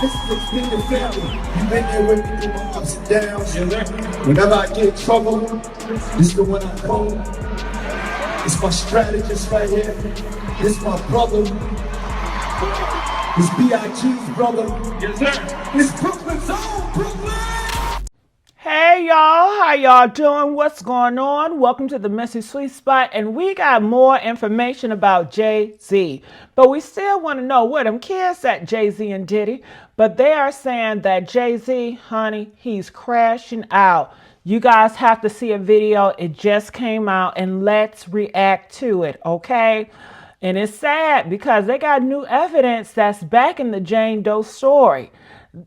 This is extended family. You've been there with me through my ups and downs. Whenever I get in trouble, this is the one I call. It's my strategist right here. This is my brother. It's B.I.G's brother. Yes, sir. It's Brooklyn's own Brooklyn. Hey y'all, how y'all doing? What's going on? Welcome to the Messy Sweet Spot, and we got more information about Jay-Z. But we still want to know where them kids at, Jay-Z and Diddy. But they are saying that Jay-Z, honey, he's crashing out. You guys have to see a video. It just came out, and let's react to it, okay? And it's sad because they got new evidence that's backing the Jane Doe story.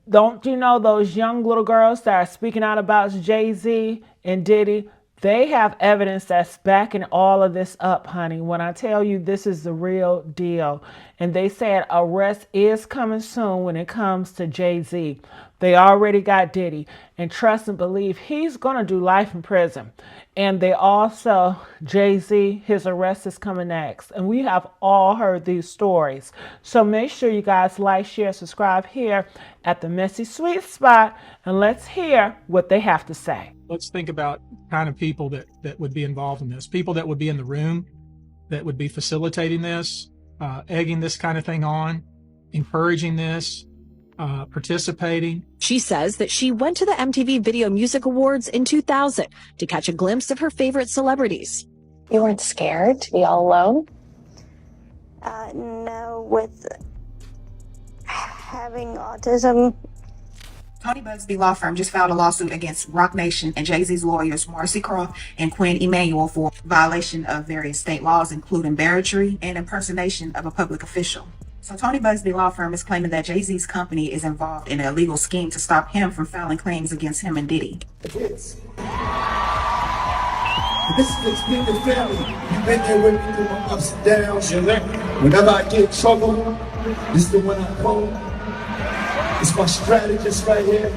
Don't you know those young little girls that are speaking out about Jay-Z and Diddy? They have evidence that's backing all of this up, honey. When I tell you this is the real deal. And they said arrest is coming soon when it comes to Jay-Z. They already got Diddy. And trust and believe he's going to do life in prison. And they also, Jay-Z, his arrest is coming next. And we have all heard these stories. So make sure you guys like, share, subscribe here at the Messy Sweet Spot. And let's hear what they have to say. Let's think about kind of people that would be involved in this. People that would be in the room, that would be facilitating this, egging this kind of thing on, encouraging this, participating. She says that she went to the MTV Video Music Awards in 2000 to catch a glimpse of her favorite celebrities. You weren't scared to be all alone? No, with having autism. Tony Buzbee law firm just filed a lawsuit against Roc Nation and Jay-Z's lawyers Marcy Croft and Quinn Emanuel for violation of various state laws, including battery and impersonation of a public official. So Tony Buzbee law firm is claiming that Jay-Z's company is involved in an illegal scheme to stop him from filing claims against him and Diddy. This is the extended family. You've been there with me through my ups and downs. Whenever I get in trouble, this is the one I call. It's my strategist right here.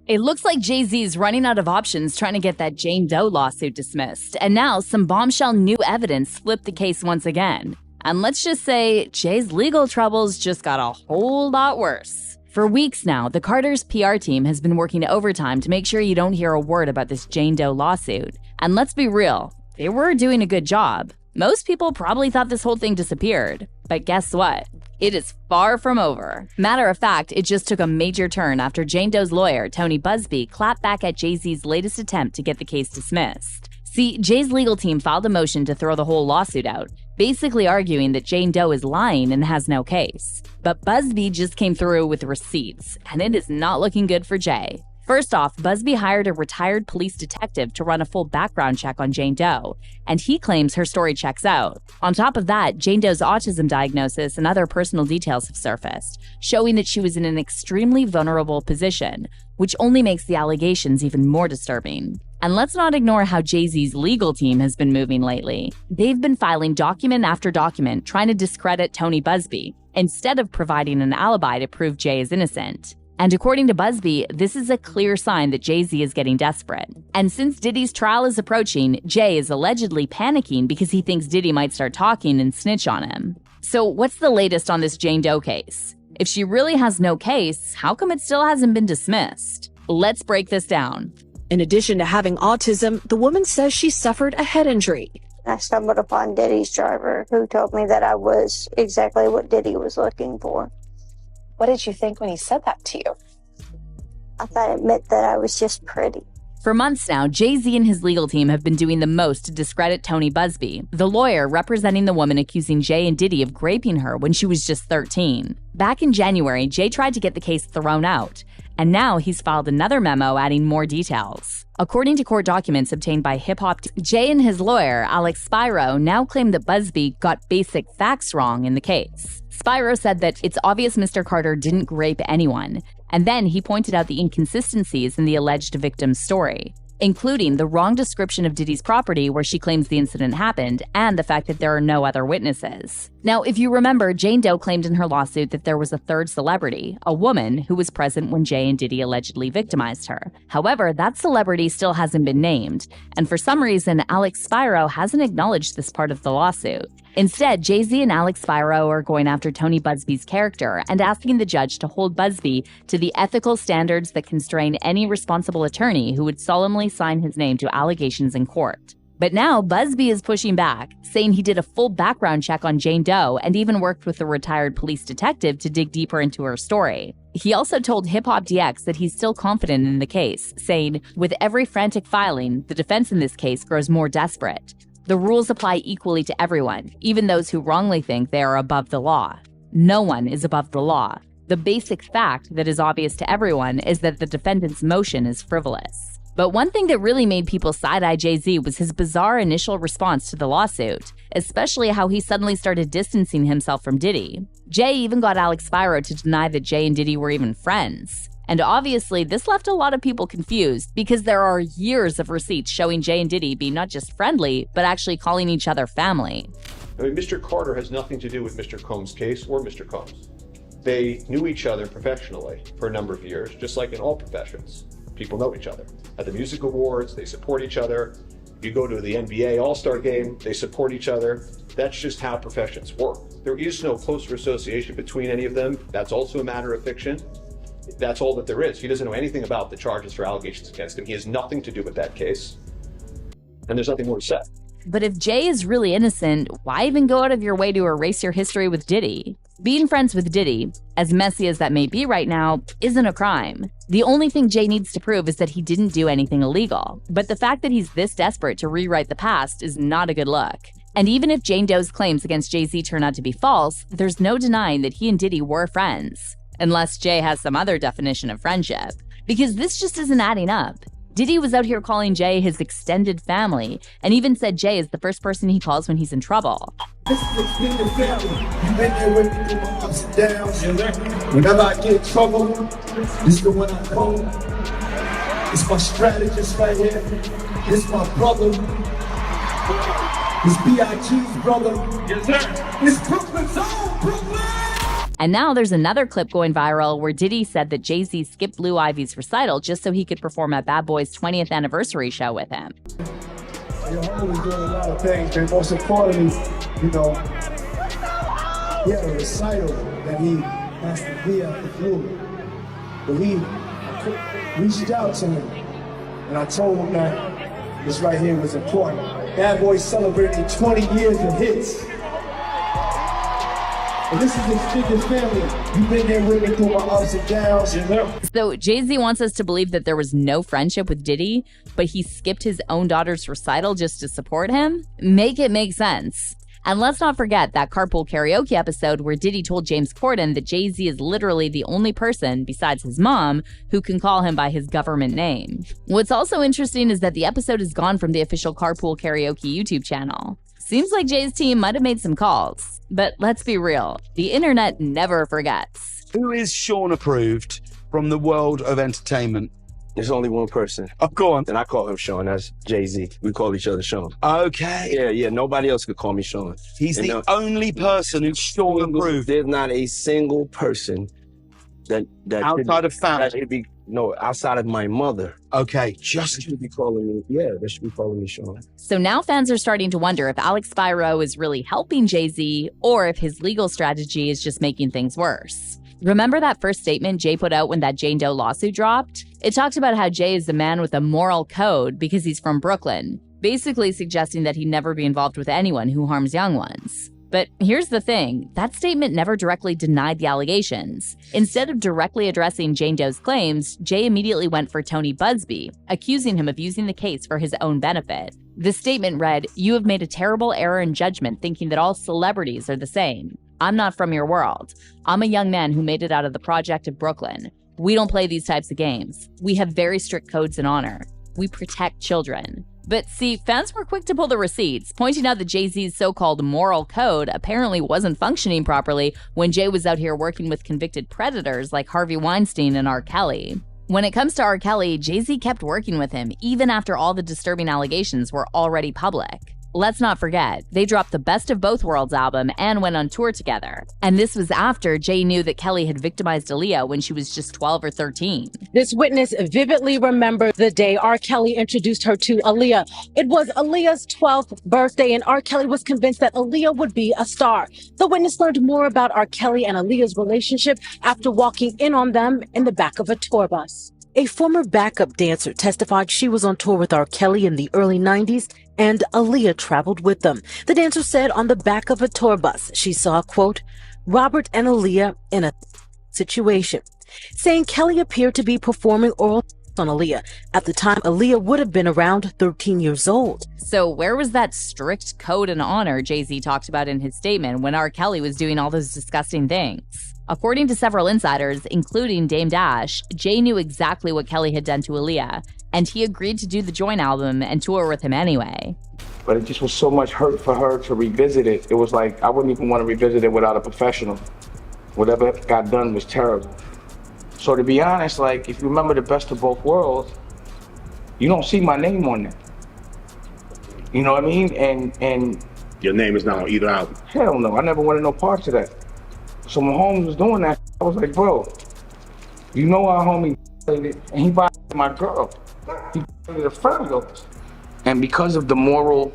It looks like Jay-Z is running out of options trying to get that Jane Doe lawsuit dismissed. And now some bombshell new evidence flipped the case once again. And let's just say Jay's legal troubles just got a whole lot worse. For weeks now, the Carter's PR team has been working overtime to make sure you don't hear a word about this Jane Doe lawsuit. And let's be real, they were doing a good job. Most people probably thought this whole thing disappeared. But guess what? It is far from over. Matter of fact, it just took a major turn after Jane Doe's lawyer, Tony Buzbee, clapped back at Jay-Z's latest attempt to get the case dismissed. See, Jay's legal team filed a motion to throw the whole lawsuit out, basically arguing that Jane Doe is lying and has no case. But Buzbee just came through with receipts, and it is not looking good for Jay. First off, Buzbee hired a retired police detective to run a full background check on Jane Doe, and he claims her story checks out. On top of that, Jane Doe's autism diagnosis and other personal details have surfaced, showing that she was in an extremely vulnerable position, which only makes the allegations even more disturbing. And let's not ignore how Jay-Z's legal team has been moving lately. They've been filing document after document trying to discredit Tony Buzbee, instead of providing an alibi to prove Jay is innocent. And according to Buzbee, this is a clear sign that Jay-Z is getting desperate. And since Diddy's trial is approaching, Jay is allegedly panicking because he thinks Diddy might start talking and snitch on him. So what's the latest on this Jane Doe case? If she really has no case, how come it still hasn't been dismissed? Let's break this down. In addition to having autism, the woman says she suffered a head injury. I stumbled upon Diddy's driver, who told me that I was exactly what Diddy was looking for. What did you think when he said that to you? I thought it meant that I was just pretty. For months now, Jay-Z and his legal team have been doing the most to discredit Tony Buzbee, the lawyer representing the woman accusing Jay and Diddy of raping her when she was just 13. Back in January, Jay tried to get the case thrown out, and now he's filed another memo adding more details. According to court documents obtained by Hip Hop, Jay and his lawyer, Alex Spiro, now claim that Buzbee got basic facts wrong in the case. Spiro said that it's obvious Mr. Carter didn't rape anyone, and then he pointed out the inconsistencies in the alleged victim's story, including the wrong description of Diddy's property where she claims the incident happened and the fact that there are no other witnesses. Now, if you remember, Jane Doe claimed in her lawsuit that there was a third celebrity, a woman who was present when Jay and Diddy allegedly victimized her. However, that celebrity still hasn't been named, and for some reason, Alex Spiro hasn't acknowledged this part of the lawsuit. Instead, Jay-Z and Alex Spiro are going after Tony Buzbee's character and asking the judge to hold Buzbee to the ethical standards that constrain any responsible attorney who would solemnly sign his name to allegations in court. But now Buzbee is pushing back, saying he did a full background check on Jane Doe and even worked with a retired police detective to dig deeper into her story. He also told Hip Hop DX that he's still confident in the case, saying, "With every frantic filing, the defense in this case grows more desperate. The rules apply equally to everyone, even those who wrongly think they are above the law. No one is above the law. The basic fact that is obvious to everyone is that the defendant's motion is frivolous." But one thing that really made people side-eye Jay-Z was his bizarre initial response to the lawsuit, especially how he suddenly started distancing himself from Diddy. Jay even got Alex Spiro to deny that Jay and Diddy were even friends. And obviously, this left a lot of people confused because there are years of receipts showing Jay and Diddy being not just friendly, but actually calling each other family. I mean, Mr. Carter has nothing to do with Mr. Combs' case or Mr. Combs. They knew each other professionally for a number of years, just like in all professions. People know each other. At the music awards, they support each other. You go to the NBA All-Star game, they support each other. That's just how professions work. There is no closer association between any of them. That's also a matter of fiction. That's all that there is. He doesn't know anything about the charges or allegations against him. He has nothing to do with that case. And there's nothing more to say. But if Jay is really innocent, why even go out of your way to erase your history with Diddy? Being friends with Diddy, as messy as that may be right now, isn't a crime. The only thing Jay needs to prove is that he didn't do anything illegal. But the fact that he's this desperate to rewrite the past is not a good look. And even if Jane Doe's claims against Jay-Z turn out to be false, there's no denying that he and Diddy were friends. Unless Jay has some other definition of friendship. Because this just isn't adding up. Diddy was out here calling Jay his extended family, and even said Jay is the first person he calls when he's in trouble. This is extended family. You've been there with me through my ups and downs. Whenever I get in trouble, this is the one I call. It's my strategist right here. This is my brother. It's B.I.G's brother. Yes, sir. It's Brooklyn's own Brooklyn. And now there's another clip going viral where Diddy said that Jay-Z skipped Blue Ivy's recital just so he could perform at Bad Boy's 20th anniversary show with him. Your homie was doing a lot of things, and most importantly, you know, he had a recital that he has to be at the Blue. But we reached out to him, and I told him that this right here was important. Bad Boy celebrating 20 years of hits. And this is extended family. You've been there with me through my ups and downs. So Jay-Z wants us to believe that there was no friendship with Diddy, but he skipped his own daughter's recital just to support him? Make it make sense. And let's not forget that carpool karaoke episode where Diddy told James Corden that Jay-Z is literally the only person, besides his mom, who can call him by his government name. What's also interesting is that the episode is gone from the official carpool karaoke YouTube channel. Seems like Jay's team might have made some calls. But let's be real, the internet never forgets. Who is Sean approved from the world of entertainment? There's only one person. Oh, go on. And I call him Sean. That's Jay-Z. We call each other Sean. Okay. Yeah. Nobody else could call me Sean. He's the only person who's Sean approved. There's not a single person that outside of family. That should be outside of my mother. Okay, They should be calling me. Yeah, they should be calling me Sean. So now fans are starting to wonder if Alex Spiro is really helping Jay-Z or if his legal strategy is just making things worse. Remember that first statement Jay put out when that Jane Doe lawsuit dropped? It talked about how Jay is the man with a moral code because he's from Brooklyn, basically suggesting that he'd never be involved with anyone who harms young ones. But here's the thing, that statement never directly denied the allegations. Instead of directly addressing Jane Doe's claims, Jay immediately went for Tony Buzbee, accusing him of using the case for his own benefit. The statement read, "You have made a terrible error in judgment thinking that all celebrities are the same. I'm not from your world. I'm a young man who made it out of the project of Brooklyn. We don't play these types of games. We have very strict codes and honor. We protect children." But see, fans were quick to pull the receipts, pointing out that Jay-Z's so-called moral code apparently wasn't functioning properly when Jay was out here working with convicted predators like Harvey Weinstein and R. Kelly. When it comes to R. Kelly, Jay-Z kept working with him even after all the disturbing allegations were already public. Let's not forget, they dropped the Best of Both Worlds album and went on tour together. And this was after Jay knew that Kelly had victimized Aaliyah when she was just 12 or 13. This witness vividly remembered the day R. Kelly introduced her to Aaliyah. It was Aaliyah's 12th birthday, and R. Kelly was convinced that Aaliyah would be a star. The witness learned more about R. Kelly and Aaliyah's relationship after walking in on them in the back of a tour bus. A former backup dancer testified she was on tour with R. Kelly in the early 90s, and Aaliyah traveled with them. The dancer said on the back of a tour bus, she saw, quote, Robert and Aaliyah in a situation, saying Kelly appeared to be performing oral on Aaliyah. At the time, Aaliyah would have been around 13 years old. So where was that strict code and honor Jay-Z talked about in his statement when R. Kelly was doing all those disgusting things? According to several insiders, including Dame Dash, Jay knew exactly what Kelly had done to Aaliyah, and he agreed to do the joint album and tour with him anyway. But it just was so much hurt for her to revisit it. It was like, I wouldn't even want to revisit it without a professional. Whatever got done was terrible. So to be honest, like, if you remember the Best of Both Worlds, you don't see my name on there. You know what I mean? And your name is not on either album? Hell no, I never wanted no parts of that. So when Holmes was doing that, I was like, bro, you know our homie and he violated my girl. He violated a friend of yours. And because of the moral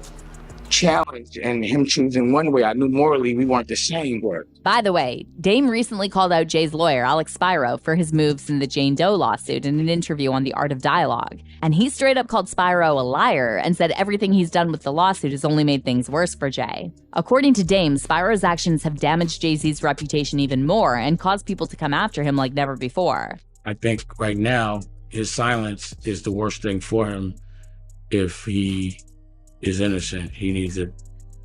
challenge and him choosing one way, I knew morally we weren't the same word. By the way, Dame recently called out Jay's lawyer, Alex Spiro, for his moves in the Jane Doe lawsuit in an interview on The Art of Dialogue. And he straight up called Spiro a liar and said everything he's done with the lawsuit has only made things worse for Jay. According to Dame, Spiro's actions have damaged Jay-Z's reputation even more and caused people to come after him like never before. I think right now, his silence is the worst thing for him. If he is innocent, he needs to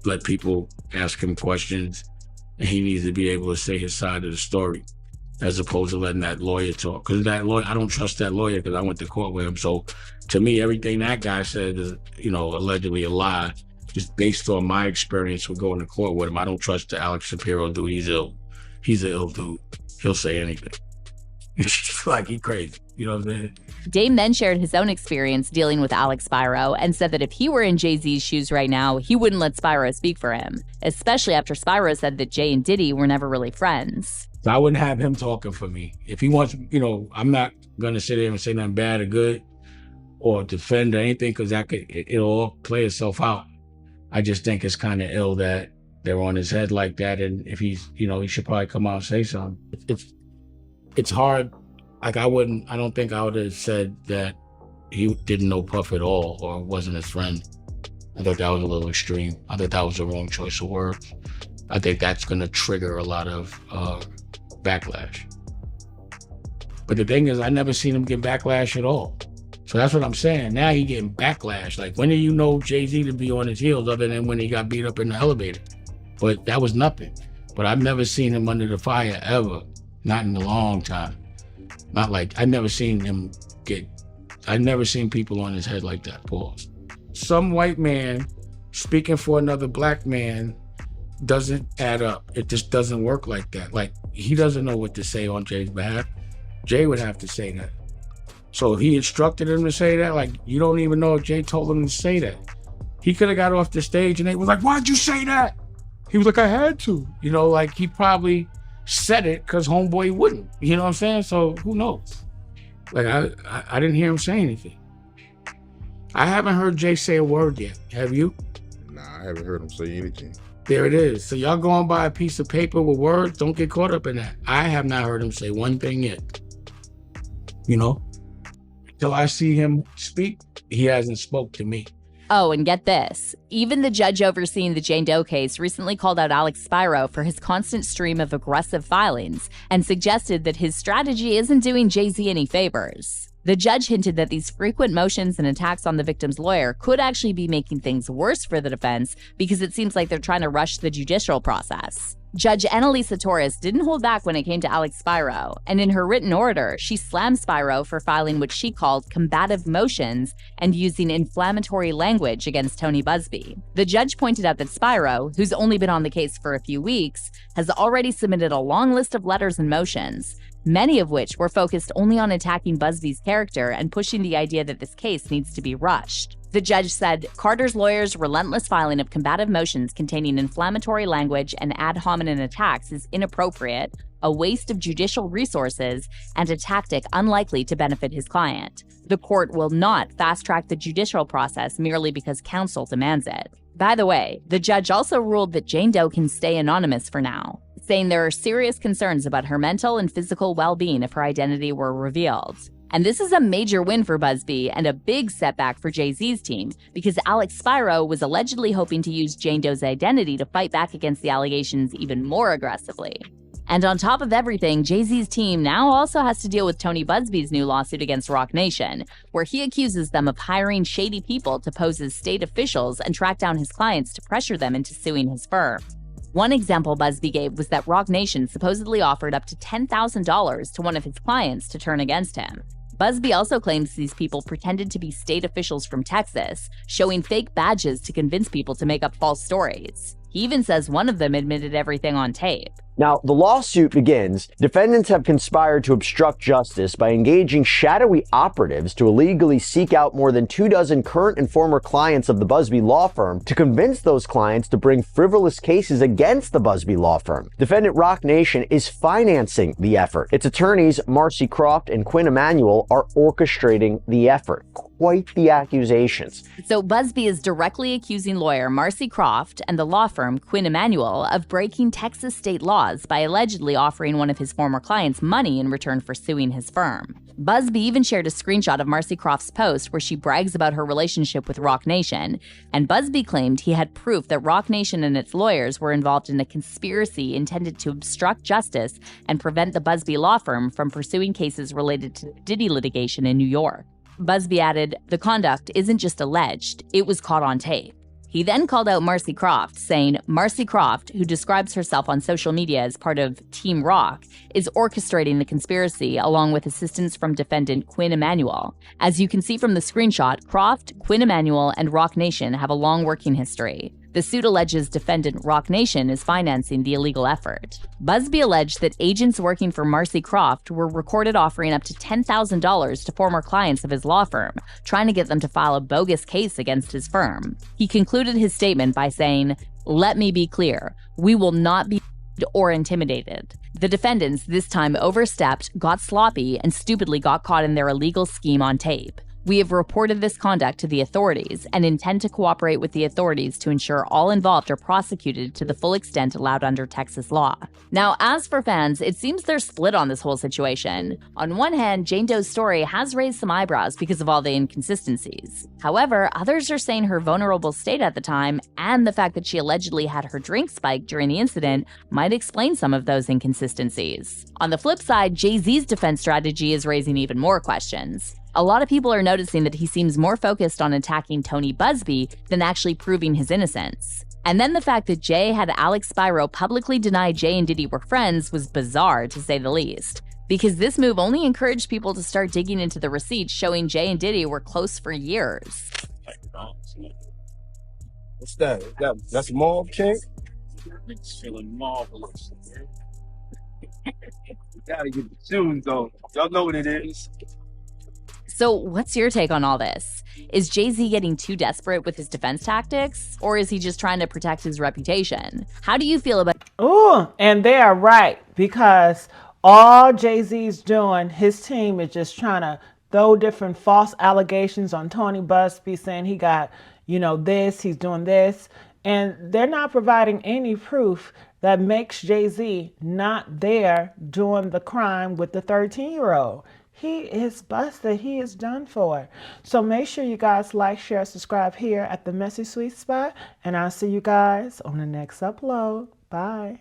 let people ask him questions, and he needs to be able to say his side of the story, as opposed to letting that lawyer talk. Because that lawyer, I don't trust that lawyer because I went to court with him. So to me, everything that guy said is, allegedly a lie, just based on my experience with going to court with him. I don't trust the Alex Shapiro dude. He's ill. He's an ill dude. He'll say anything. Like, he crazy. You know what I'm saying? Dame then shared his own experience dealing with Alex Spiro and said that if he were in Jay-Z's shoes right now, he wouldn't let Spiro speak for him, especially after Spiro said that Jay and Diddy were never really friends. So I wouldn't have him talking for me. If he wants, I'm not going to sit there and say nothing bad or good or defend or anything, because it'll all play itself out. I just think it's kind of ill that they're on his head like that. And if he's, he should probably come out and say something. It's hard. Like, I don't think I would have said that he didn't know Puff at all or wasn't his friend. I thought that was a little extreme. I thought that was the wrong choice of words. I think that's going to trigger a lot of backlash. But the thing is, I never seen him get backlash at all. So that's what I'm saying. Now he getting backlash. Like, when do you know Jay-Z to be on his heels other than when he got beat up in the elevator? But that was nothing. But I've never seen him under the fire ever. Not in a long time. Not like, I've never seen people on his head like that, pause. Some white man speaking for another black man doesn't add up. It just doesn't work like that. Like, he doesn't know what to say on Jay's behalf. Jay would have to say that. So if he instructed him to say that, like, you don't even know if Jay told him to say that. He could have got off the stage and they was like, why'd you say that? He was like, I had to. Like, he probably said it because homeboy wouldn't. You know what I'm saying? So who knows? Like, I didn't hear him say anything. I haven't heard Jay say a word yet. Have you? Nah, I haven't heard him say anything. There it is. So y'all going by a piece of paper with words, don't get caught up in that. I have not heard him say one thing yet. Until I see him speak, he hasn't spoke to me. Oh, and get this. Even the judge overseeing the Jane Doe case recently called out Alex Spiro for his constant stream of aggressive filings and suggested that his strategy isn't doing Jay-Z any favors. The judge hinted that these frequent motions and attacks on the victim's lawyer could actually be making things worse for the defense because it seems like they're trying to rush the judicial process. Judge Annalisa Torres didn't hold back when it came to Alex Spiro, and in her written order, she slammed Spiro for filing what she called combative motions and using inflammatory language against Tony Buzbee. The judge pointed out that Spiro, who's only been on the case for a few weeks, has already submitted a long list of letters and motions, many of which were focused only on attacking Buzbee's character and pushing the idea that this case needs to be rushed. The judge said Carter's lawyer's relentless filing of combative motions containing inflammatory language and ad hominem attacks is inappropriate, a waste of judicial resources, and a tactic unlikely to benefit his client. The court will not fast-track the judicial process merely because counsel demands it. By the way, the judge also ruled that Jane Doe can stay anonymous for now, saying there are serious concerns about her mental and physical well-being if her identity were revealed. And this is a major win for Buzbee and a big setback for Jay-Z's team, because Alex Spiro was allegedly hoping to use Jane Doe's identity to fight back against the allegations even more aggressively. And on top of everything, Jay-Z's team now also has to deal with Tony Buzbee's new lawsuit against Roc Nation, where he accuses them of hiring shady people to pose as state officials and track down his clients to pressure them into suing his firm. One example Buzbee gave was that Roc Nation supposedly offered up to $10,000 to one of his clients to turn against him. Buzbee also claims these people pretended to be state officials from Texas, showing fake badges to convince people to make up false stories. He even says one of them admitted everything on tape. Now, the lawsuit begins. Defendants have conspired to obstruct justice by engaging shadowy operatives to illegally seek out more than 24 current and former clients of the Buzbee law firm to convince those clients to bring frivolous cases against the Buzbee law firm. Defendant Roc Nation is financing the effort. Its attorneys, Marcy Croft and Quinn Emanuel, are orchestrating the effort. Quite the accusations. So Buzbee is directly accusing lawyer Marcy Croft and the law firm Quinn Emanuel of breaking Texas state laws by allegedly offering one of his former clients money in return for suing his firm. Buzbee even shared a screenshot of Marcy Croft's post where she brags about her relationship with Roc Nation, and Buzbee claimed he had proof that Roc Nation and its lawyers were involved in a conspiracy intended to obstruct justice and prevent the Buzbee law firm from pursuing cases related to Diddy litigation in New York. Buzbee added, the conduct isn't just alleged, it was caught on tape. He then called out Marcy Croft, saying Marcy Croft, who describes herself on social media as part of Team Roc, is orchestrating the conspiracy along with assistance from defendant Quinn Emanuel. As you can see from the screenshot, Croft, Quinn Emanuel, and Roc Nation have a long working history. The suit alleges defendant Roc Nation is financing the illegal effort. Buzbee alleged that agents working for Marcy Croft were recorded offering up to $10,000 to former clients of his law firm, trying to get them to file a bogus case against his firm. He concluded his statement by saying, "Let me be clear, we will not be or intimidated." The defendants this time overstepped, got sloppy, and stupidly got caught in their illegal scheme on tape. We have reported this conduct to the authorities and intend to cooperate with the authorities to ensure all involved are prosecuted to the full extent allowed under Texas law. Now, as for fans, it seems they're split on this whole situation. On one hand, Jane Doe's story has raised some eyebrows because of all the inconsistencies. However, others are saying her vulnerable state at the time and the fact that she allegedly had her drink spiked during the incident might explain some of those inconsistencies. On the flip side, Jay-Z's defense strategy is raising even more questions. A lot of people are noticing that he seems more focused on attacking Tony Buzbee than actually proving his innocence. And then the fact that Jay had Alex Spiro publicly deny Jay and Diddy were friends was bizarre, to say the least. Because this move only encouraged people to start digging into the receipts showing Jay and Diddy were close for years. What's that? That's mauve, King? It's feeling marvelous. You gotta get the tunes though. Y'all know what it is. So what's your take on all this? Is Jay-Z getting too desperate with his defense tactics? Or is he just trying to protect his reputation? How do you feel about— Ooh, and they are right, because all Jay-Z's doing, his team is just trying to throw different false allegations on Tony Buzbee, saying he got, this, he's doing this. And they're not providing any proof that makes Jay-Z not there doing the crime with the 13-year-old. He is busted. He is done for. So make sure you guys like, share, subscribe here at the Messy Sweet Spot. And I'll see you guys on the next upload. Bye.